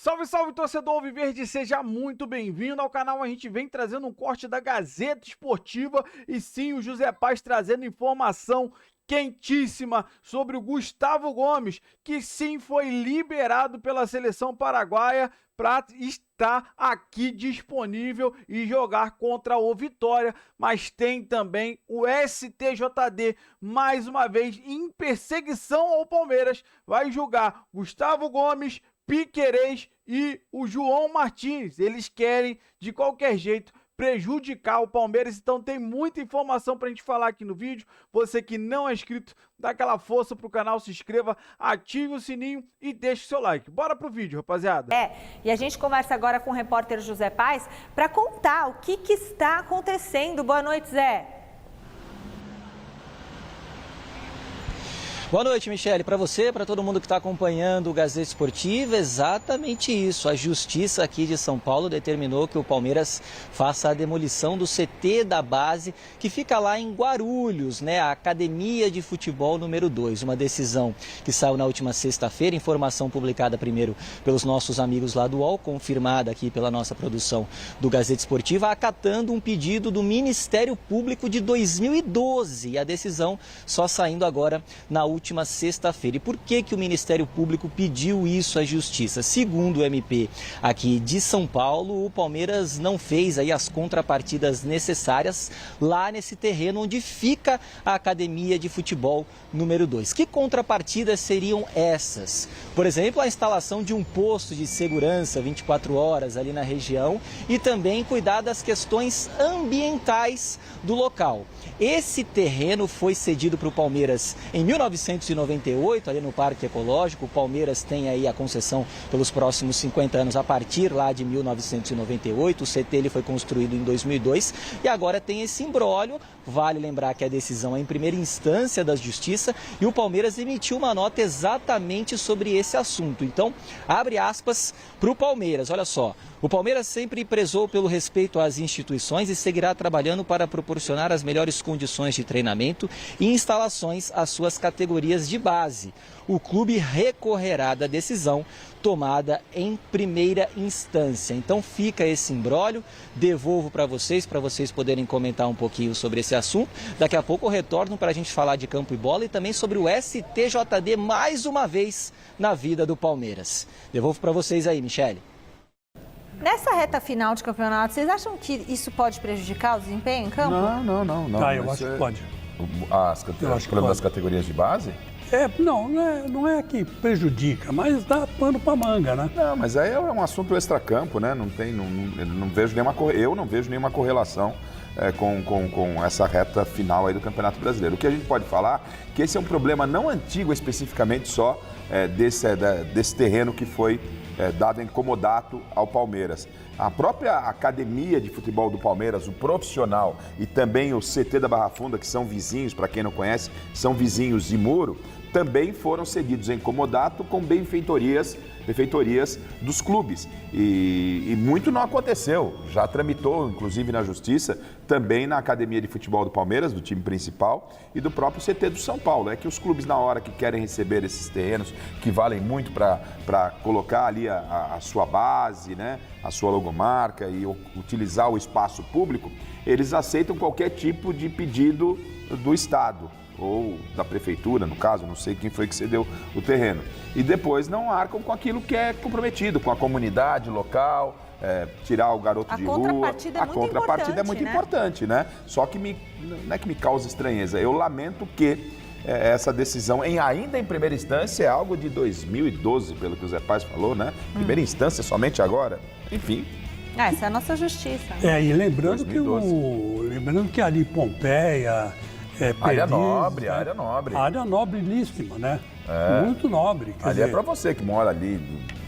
Salve, salve, torcedor alviverde, seja muito bem-vindo ao canal. A gente vem trazendo um corte da Gazeta Esportiva e sim, o José Paz trazendo informação quentíssima sobre o Gustavo Gomes, que sim foi liberado pela seleção paraguaia para estar aqui disponível e jogar contra o Vitória, mas tem também o STJD, mais uma vez em perseguição ao Palmeiras, vai julgar Gustavo Gomes, Piquerez e o João Martins. Eles querem, de qualquer jeito, prejudicar o Palmeiras, então tem muita informação pra gente falar aqui no vídeo. Você que não é inscrito, dá aquela força pro canal, se inscreva, ative o sininho e deixe o seu like. Bora pro vídeo, rapaziada. E a gente conversa agora com o repórter José Paz para contar o que está acontecendo. Boa noite, Zé. Boa noite, Michele. Para você, para todo mundo que está acompanhando o Gazeta Esportiva, exatamente isso. A Justiça aqui de São Paulo determinou que o Palmeiras faça a demolição do CT da base, que fica lá em Guarulhos, né? A Academia de Futebol número 2. Uma decisão que saiu na última sexta-feira, informação publicada primeiro pelos nossos amigos lá do UOL, confirmada aqui pela nossa produção do Gazeta Esportiva, acatando um pedido do Ministério Público de 2012. E a decisão só saindo agora na última sexta-feira. E por que o Ministério Público pediu isso à Justiça? Segundo o MP aqui de São Paulo, o Palmeiras não fez aí as contrapartidas necessárias lá nesse terreno onde fica a Academia de Futebol número 2. Que contrapartidas seriam essas? Por exemplo, a instalação de um posto de segurança 24 horas ali na região e também cuidar das questões ambientais do local. Esse terreno foi cedido para o Palmeiras em 1998, ali no Parque Ecológico. O Palmeiras tem aí a concessão pelos próximos 50 anos a partir lá de 1998. O CT ele foi construído em 2002 e agora tem esse imbróglio. Vale lembrar que a decisão é em primeira instância da Justiça e o Palmeiras emitiu uma nota exatamente sobre esse assunto. Então, abre aspas para o Palmeiras, olha só. O Palmeiras sempre prezou pelo respeito às instituições e seguirá trabalhando para proporcionar as melhores condições de treinamento e instalações às suas categorias de base. O clube recorrerá da decisão tomada em primeira instância. Então fica esse imbróglio, devolvo para vocês poderem comentar um pouquinho sobre esse assunto. Daqui a pouco eu retorno para a gente falar de campo e bola e também sobre o STJD mais uma vez na vida do Palmeiras. Devolvo para vocês aí, Michele. Nessa reta final de campeonato, vocês acham que isso pode prejudicar o desempenho em campo? Não. Eu acho que pode. O problema das categorias de base? Não é que prejudica, mas dá pano para manga, né? Não, mas aí é um assunto extracampo, né? Eu não vejo nenhuma correlação com essa reta final aí do Campeonato Brasileiro. O que a gente pode falar é que esse é um problema não antigo especificamente só desse terreno que foi dado em comodato ao Palmeiras. A própria Academia de Futebol do Palmeiras, o profissional e também o CT da Barra Funda, que são vizinhos, para quem não conhece, são vizinhos de muro, também foram cedidos em comodato com benfeitorias dos clubes. E muito não aconteceu. Já tramitou, inclusive na Justiça, também na Academia de Futebol do Palmeiras, do time principal, e do próprio CT do São Paulo. É que os clubes, na hora que querem receber esses terrenos, que valem muito para colocar ali a sua base, né, a sua logomarca e utilizar o espaço público, eles aceitam qualquer tipo de pedido do Estado ou da prefeitura, no caso, não sei quem foi que cedeu o terreno. E depois não arcam com aquilo que é comprometido, com a comunidade local, tirar o garoto de rua. A contrapartida é muito importante, né? Só que não é que me causa estranheza. Eu lamento que essa decisão, ainda em primeira instância, é algo de 2012, pelo que o Zé Paz falou, né? Primeira instância, somente agora. Enfim. Essa é a nossa justiça. E lembrando que ali Pompeia... área nobre. Área nobrilíssima, né? Muito nobre. Ali é para você que mora ali,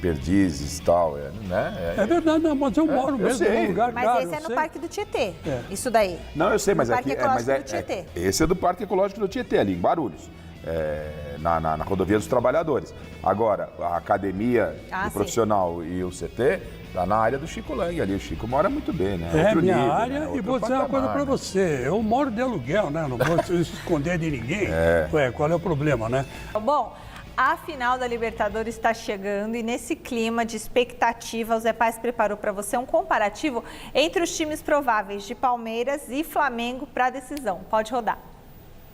Perdizes e tal, né? É verdade, não, mas eu moro mesmo num lugar mas caro. Mas esse é no Parque do Tietê, isso daí. Não, eu sei, mas Parque Ecológico do Tietê. Esse é do Parque Ecológico do Tietê, ali em Guarulhos. Na rodovia dos Trabalhadores. Agora, a academia do profissional e o CT está na área do Chico Lang ali. O Chico mora muito bem, né? Minha área, né? E vou dizer uma coisa para você. Eu moro de aluguel, né? Não vou se esconder de ninguém. Qual é o problema, né? Bom, A final da Libertadores está chegando e nesse clima de expectativa, o Zé Paz preparou para você um comparativo entre os times prováveis de Palmeiras e Flamengo para a decisão. Pode rodar.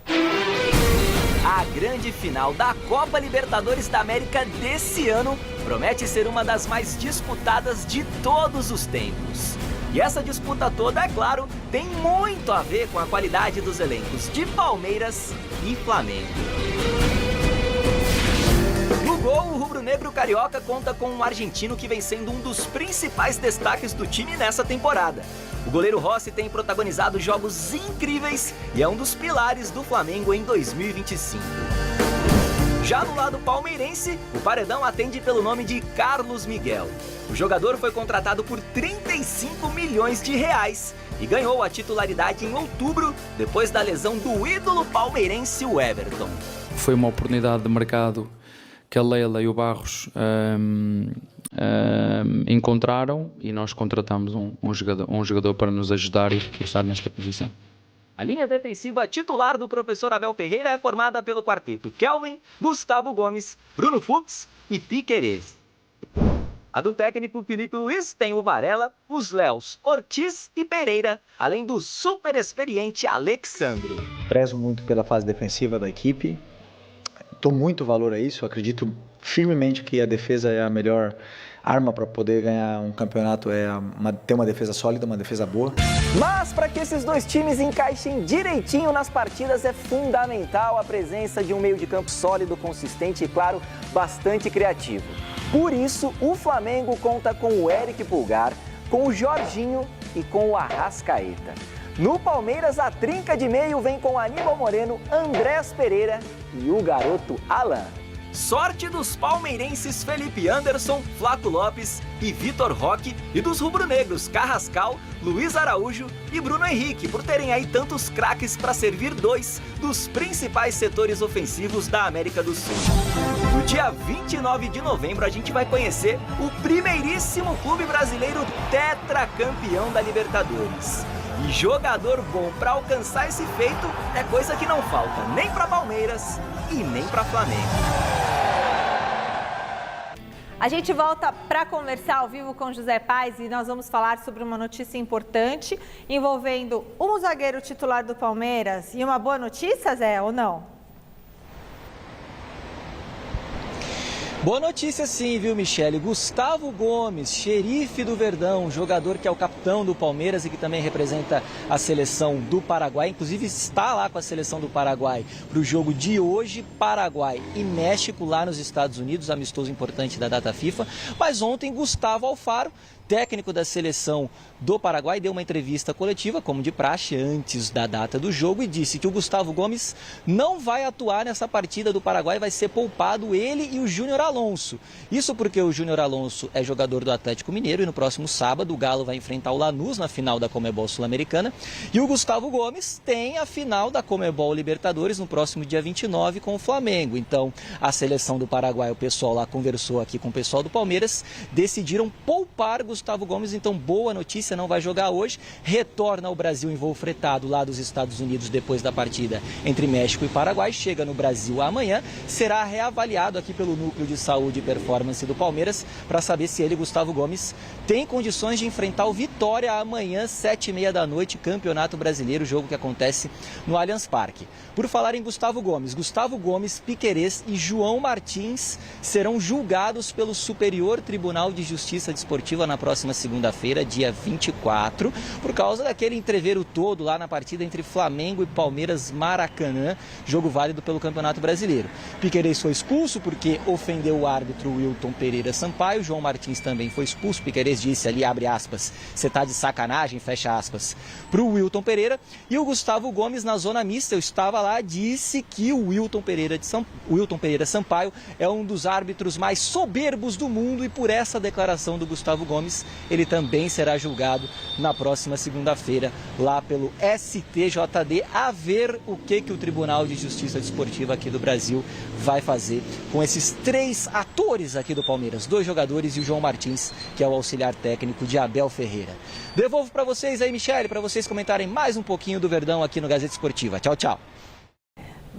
A grande final da Copa Libertadores da América desse ano promete ser uma das mais disputadas de todos os tempos. E essa disputa toda, é claro, tem muito a ver com a qualidade dos elencos de Palmeiras e Flamengo. No gol, o rubro-negro carioca conta com um argentino que vem sendo um dos principais destaques do time nessa temporada. O goleiro Rossi tem protagonizado jogos incríveis e é um dos pilares do Flamengo em 2025. Já no lado palmeirense, o paredão atende pelo nome de Carlos Miguel. O jogador foi contratado por 35 milhões de reais e ganhou a titularidade em outubro, depois da lesão do ídolo palmeirense, o Everton. Foi uma oportunidade de mercado que a Leila e o Barros encontraram e nós contratamos um jogador para nos ajudar e estar nesta posição. A linha defensiva titular do professor Abel Ferreira é formada pelo quarteto Kelvin, Gustavo Gomes, Bruno Fux e Piquerez. A do técnico Felipe Luiz tem o Varela, os Léos, Ortiz e Pereira, além do super experiente Alexandre. Prezo muito pela fase defensiva da equipe, dou muito valor a isso, acredito firmemente que a defesa é a melhor arma para poder ganhar um campeonato, ter uma defesa sólida, uma defesa boa. Mas para que esses dois times encaixem direitinho nas partidas é fundamental a presença de um meio de campo sólido, consistente e, claro, bastante criativo. Por isso, o Flamengo conta com o Eric Pulgar, com o Jorginho e com o Arrascaeta. No Palmeiras, a trinca de meio vem com Aníbal Moreno, Andrés Pereira e o garoto Alan. Sorte dos palmeirenses Felipe Anderson, Flaco Lopes e Vitor Roque e dos rubro-negros Carrascal, Luiz Araújo e Bruno Henrique por terem aí tantos craques para servir dois dos principais setores ofensivos da América do Sul. No dia 29 de novembro a gente vai conhecer o primeiríssimo clube brasileiro tetracampeão da Libertadores. E jogador bom para alcançar esse feito é coisa que não falta nem para Palmeiras e nem para Flamengo. A gente volta para conversar ao vivo com José Paz e nós vamos falar sobre uma notícia importante envolvendo um zagueiro titular do Palmeiras. E uma boa notícia, Zé, ou não? Boa notícia sim, viu, Michele? Gustavo Gomes, xerife do Verdão, jogador que é o capitão do Palmeiras e que também representa a seleção do Paraguai, inclusive está lá com a seleção do Paraguai para o jogo de hoje, Paraguai e México lá nos Estados Unidos, amistoso importante da data FIFA. Mas ontem Gustavo Alfaro, técnico da seleção do Paraguai, deu uma entrevista coletiva, como de praxe, antes da data do jogo e disse que o Gustavo Gomes não vai atuar nessa partida do Paraguai, vai ser poupado ele e o Júnior Alonso. Isso porque o Júnior Alonso é jogador do Atlético Mineiro e no próximo sábado o Galo vai enfrentar o Lanús na final da Conmebol Sul-Americana e o Gustavo Gomes tem a final da Conmebol Libertadores no próximo dia 29 com o Flamengo. Então a seleção do Paraguai, o pessoal lá conversou aqui com o pessoal do Palmeiras, decidiram poupar Gustavo Gomes, então boa notícia, não vai jogar hoje, retorna ao Brasil em voo fretado lá dos Estados Unidos depois da partida entre México e Paraguai, chega no Brasil amanhã, será reavaliado aqui pelo Núcleo de Saúde e Performance do Palmeiras para saber se ele, Gustavo Gomes, tem condições de enfrentar o Vitória amanhã, 7h30 da noite, Campeonato Brasileiro, jogo que acontece no Allianz Parque. Por falar em Gustavo Gomes, Piquerez e João Martins serão julgados pelo Superior Tribunal de Justiça Desportiva na próxima segunda-feira, dia 24, por causa daquele entreveiro todo lá na partida entre Flamengo e Palmeiras Maracanã, jogo válido pelo Campeonato Brasileiro. Piquerez foi expulso porque ofendeu o árbitro Wilton Pereira Sampaio, João Martins também foi expulso, Piquerez disse ali, abre aspas, você tá de sacanagem, fecha aspas, para o Wilton Pereira, e o Gustavo Gomes na zona mista, eu estava lá, disse que o Wilton Pereira Sampaio é um dos árbitros mais soberbos do mundo e por essa declaração do Gustavo Gomes, ele também será julgado na próxima segunda-feira lá pelo STJD, a ver o que o Tribunal de Justiça Desportiva aqui do Brasil vai fazer com esses três atores aqui do Palmeiras, 2 jogadores e o João Martins, que é o auxiliar técnico de Abel Ferreira. Devolvo para vocês aí, Michele, para vocês comentarem mais um pouquinho do Verdão aqui no Gazeta Esportiva. Tchau, tchau.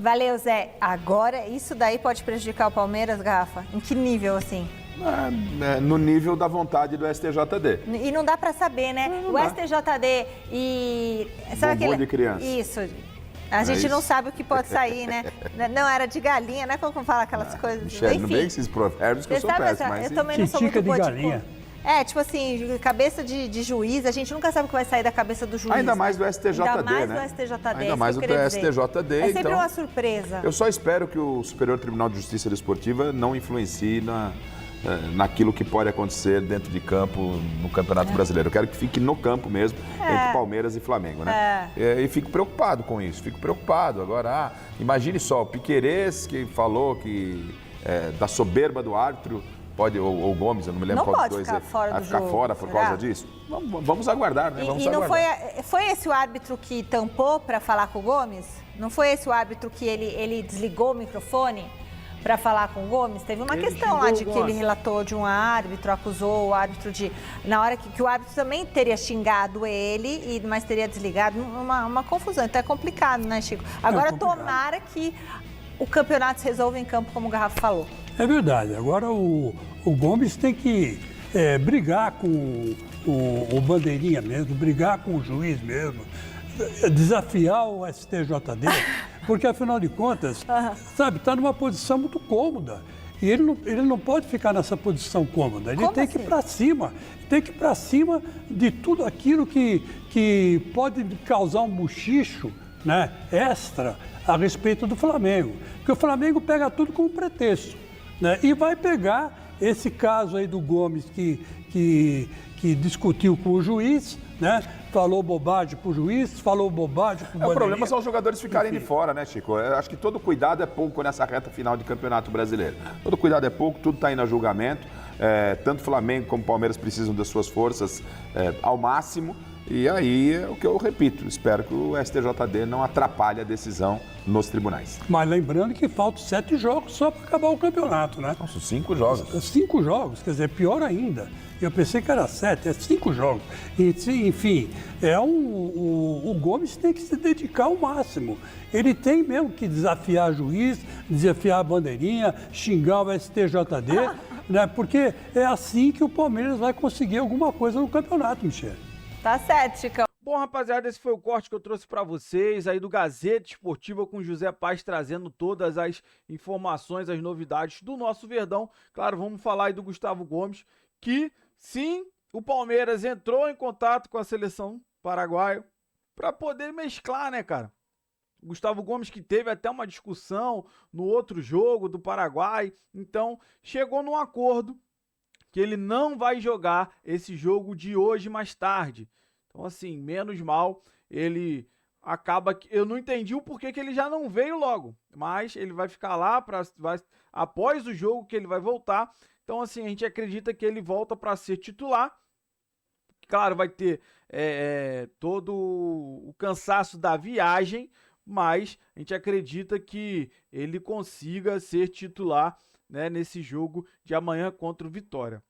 Valeu, Zé. Agora, isso daí pode prejudicar o Palmeiras, Garrafa? Em que nível, assim? No nível da vontade do STJD. E não dá pra saber, né? O STJD e... Sabe Bombom de criança. Isso. A gente não sabe o que pode sair, né? Não, era de galinha, né? Como fala aquelas coisas? Michele, Enfim. não vem esses provérbios que eu sou péssimo. Eu também não sou muito Titica de boa galinha. tipo assim, cabeça de juiz, a gente nunca sabe o que vai sair da cabeça do juiz. Ainda mais do STJD, Ainda mais né? do STJD. Ainda mais do STJD. É sempre então, uma surpresa. Eu só espero que o Superior Tribunal de Justiça Desportiva não influencie naquilo que pode acontecer dentro de campo no Campeonato Brasileiro. Eu quero que fique no campo mesmo, entre Palmeiras e Flamengo, né? E fico preocupado com isso, fico preocupado. Agora, imagine só, o Piquerez que falou que da soberba do árbitro, ou Gomes, eu não me lembro qual dos dois ficar fora vai do ficar jogo, fora por será? causa disso. Vamos aguardar, né? Vamos E não aguardar. foi esse o árbitro que tampou para falar com o Gomes? Não foi esse o árbitro que ele desligou o microfone para falar com o Gomes? Teve uma questão lá de que ele relatou de um árbitro, acusou o árbitro de... Na hora que o árbitro também teria xingado ele, mas teria desligado. Uma confusão. Então é complicado, né, Chico? Agora tomara que o campeonato se resolva em campo, como o Garrafa falou. É verdade. Agora o Gomes tem que brigar com o bandeirinha mesmo, brigar com o juiz mesmo, desafiar o STJD, porque afinal de contas, sabe, está numa posição muito cômoda. E ele não pode ficar nessa posição cômoda. Ele tem que ir para cima. Tem que ir para cima de tudo aquilo que pode causar um bochicho, né, extra a respeito do Flamengo. Porque o Flamengo pega tudo como pretexto, né, e vai pegar esse caso aí do Gomes que discutiu com o juiz, né? Falou bobagem pro juiz, falou bobagem pro bandeirinha. O problema são os jogadores ficarem de fora, né, Chico? Eu acho que todo cuidado é pouco nessa reta final de Campeonato Brasileiro. Todo cuidado é pouco, tudo está indo a julgamento. Tanto Flamengo como Palmeiras precisam das suas forças ao máximo. E aí é o que eu repito, espero que o STJD não atrapalhe a decisão nos tribunais. Mas lembrando que faltam 7 jogos só para acabar o campeonato, né? São 5 jogos. 5 jogos, quer dizer, pior ainda. Eu pensei que era 7, é 5 jogos. Enfim, o Gomes tem que se dedicar ao máximo. Ele tem mesmo que desafiar o juiz, desafiar a bandeirinha, xingar o STJD, né? Porque é assim que o Palmeiras vai conseguir alguma coisa no campeonato, Michele. Tá certo, Chicão. Bom, rapaziada, esse foi o corte que eu trouxe para vocês aí do Gazeta Esportiva com José Paz trazendo todas as informações, as novidades do nosso Verdão. Claro, vamos falar aí do Gustavo Gomes, que sim, o Palmeiras entrou em contato com a seleção paraguaia para poder mesclar, né, cara? O Gustavo Gomes que teve até uma discussão no outro jogo do Paraguai, então chegou num acordo que ele não vai jogar esse jogo de hoje mais tarde. Então, assim, menos mal, ele acaba... Eu não entendi o porquê que ele já não veio logo, mas ele vai ficar lá após o jogo que ele vai voltar. Então, assim, a gente acredita que ele volta para ser titular. Claro, vai ter todo o cansaço da viagem, mas a gente acredita que ele consiga ser titular, né, nesse jogo de amanhã contra o Vitória.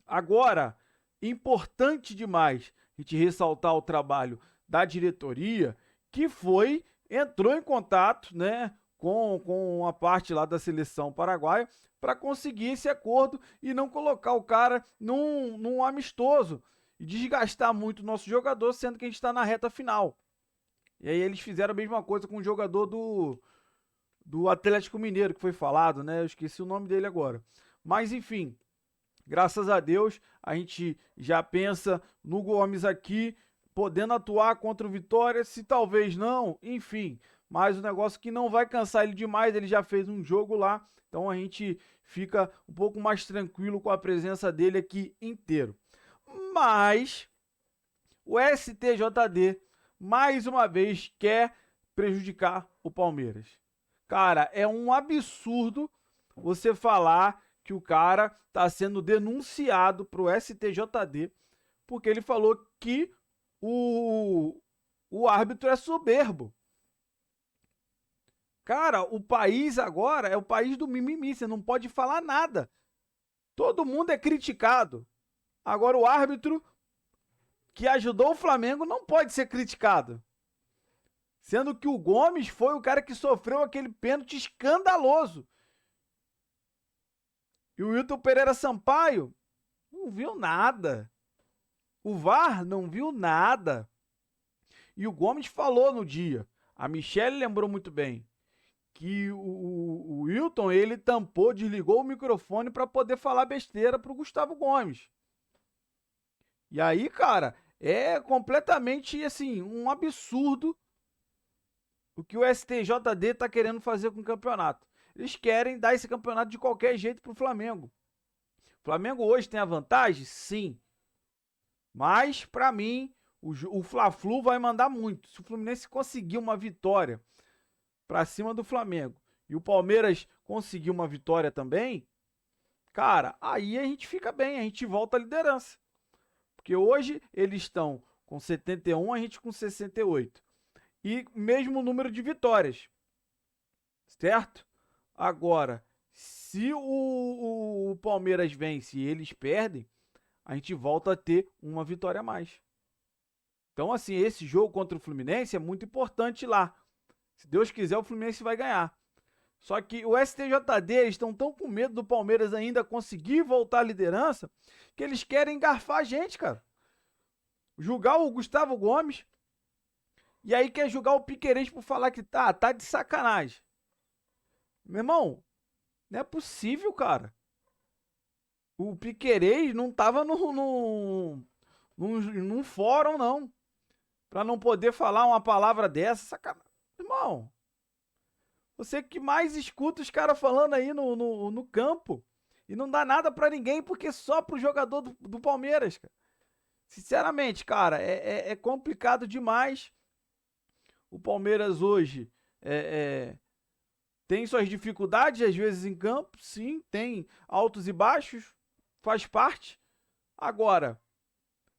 Agora, importante demais a gente ressaltar o trabalho da diretoria, que entrou em contato, né, com a parte lá da seleção paraguaia para conseguir esse acordo e não colocar o cara num amistoso e desgastar muito o nosso jogador, sendo que a gente está na reta final. E aí eles fizeram a mesma coisa com o jogador do Atlético Mineiro, que foi falado, né? Eu esqueci o nome dele agora. Mas, enfim, graças a Deus, a gente já pensa no Gomes aqui, podendo atuar contra o Vitória, se talvez não, enfim. Mas o negócio que não vai cansar ele demais, ele já fez um jogo lá, então a gente fica um pouco mais tranquilo com a presença dele aqui inteiro. Mas o STJD, mais uma vez, quer prejudicar o Palmeiras. Cara, é um absurdo você falar que o cara está sendo denunciado para o STJD porque ele falou que o árbitro é soberbo. Cara, o país agora é o país do mimimi, você não pode falar nada. Todo mundo é criticado. Agora o árbitro que ajudou o Flamengo não pode ser criticado. Sendo que o Gomes foi o cara que sofreu aquele pênalti escandaloso. E o Wilton Pereira Sampaio não viu nada. O VAR não viu nada. E o Gomes falou no dia, a Michelle lembrou muito bem, que o Wilton, ele tampou, desligou o microfone para poder falar besteira pro Gustavo Gomes. E aí, cara, é completamente, assim, um absurdo o que o STJD tá querendo fazer com o campeonato. Eles querem dar esse campeonato de qualquer jeito pro Flamengo. O Flamengo hoje tem a vantagem? Sim. Mas, para mim, o Fla-Flu vai mandar muito. Se o Fluminense conseguir uma vitória para cima do Flamengo e o Palmeiras conseguir uma vitória também, cara, aí a gente fica bem, a gente volta à liderança. Porque hoje eles estão com 71, a gente com 68. E mesmo número de vitórias. Certo? Agora, se o Palmeiras vence e eles perdem, a gente volta a ter uma vitória a mais. Então, assim, esse jogo contra o Fluminense é muito importante lá. Se Deus quiser, o Fluminense vai ganhar. Só que o STJD, eles estão tão com medo do Palmeiras ainda conseguir voltar à liderança, que eles querem engarfar a gente, cara. Julgar o Gustavo Gomes, e aí quer julgar o Piquerez por falar que tá de sacanagem. Meu irmão, não é possível, cara. O Piquerez não tava num fórum, não. Pra não poder falar uma palavra dessa, sacanagem. Irmão, você que mais escuta os caras falando aí no campo. E não dá nada pra ninguém, porque só pro jogador do Palmeiras, cara. Sinceramente, cara, é complicado demais. O Palmeiras hoje tem suas dificuldades, às vezes, em campo. Sim, tem altos e baixos. Faz parte. Agora,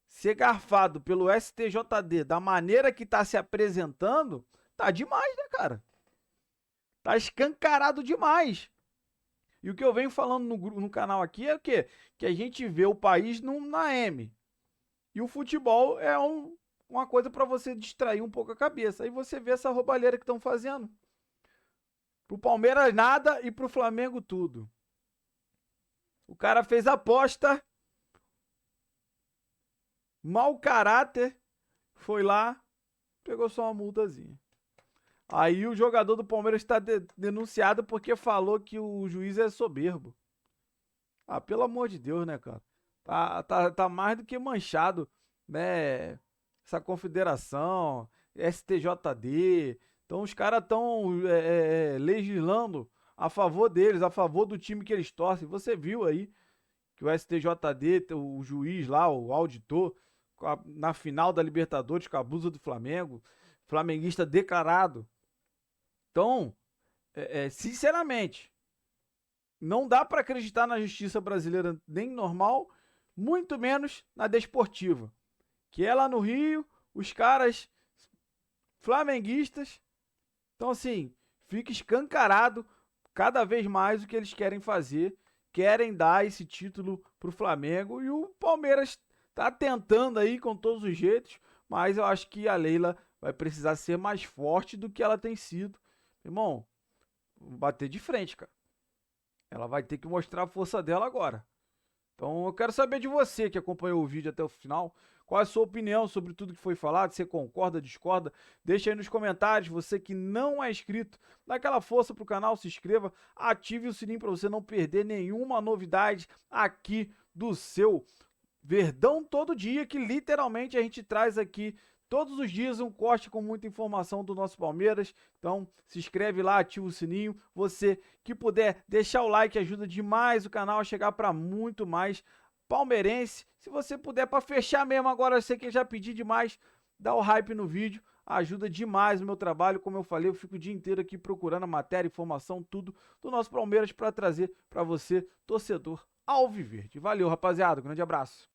ser garfado pelo STJD da maneira que tá se apresentando, tá demais, né, cara? Tá escancarado demais. E o que eu venho falando no canal aqui é o quê? Que a gente vê o país na M. E o futebol é uma coisa para você distrair um pouco a cabeça. Aí você vê essa roubalheira que estão fazendo. Pro Palmeiras nada e pro Flamengo tudo. O cara fez aposta. Mau caráter. Foi lá. Pegou só uma multazinha. Aí o jogador do Palmeiras está denunciado porque falou que o juiz é soberbo. Ah, pelo amor de Deus, né, cara? Tá mais do que manchado, né? Essa confederação, STJD. Então os caras estão legislando a favor deles, a favor do time que eles torcem. Você viu aí que o STJD, o juiz lá, o auditor, na final da Libertadores com a blusa do Flamengo, flamenguista declarado. Então, sinceramente, não dá para acreditar na justiça brasileira nem normal, muito menos na desportiva. Que é lá no Rio, os caras flamenguistas. Então, assim, fica escancarado cada vez mais o que eles querem fazer. Querem dar esse título pro Flamengo. E o Palmeiras tá tentando aí com todos os jeitos. Mas eu acho que a Leila vai precisar ser mais forte do que ela tem sido. Irmão, bater de frente, cara. Ela vai ter que mostrar a força dela agora. Então eu quero saber de você que acompanhou o vídeo até o final. Qual é a sua opinião sobre tudo que foi falado? Você concorda, discorda? Deixa aí nos comentários. Você que não é inscrito, dá aquela força pro canal, se inscreva, ative o sininho para você não perder nenhuma novidade aqui do seu Verdão Todo Dia, que literalmente a gente traz aqui todos os dias um corte com muita informação do nosso Palmeiras. Então se inscreve lá, ativa o sininho. Você que puder deixar o like ajuda demais o canal a chegar para muito mais palmeirense. Se você puder, para fechar mesmo agora, eu sei que eu já pedi demais, dá o hype no vídeo, ajuda demais o meu trabalho. Como eu falei, eu fico o dia inteiro aqui procurando a matéria, informação, tudo do nosso Palmeiras para trazer para você, torcedor alviverde. Valeu, rapaziada, grande abraço.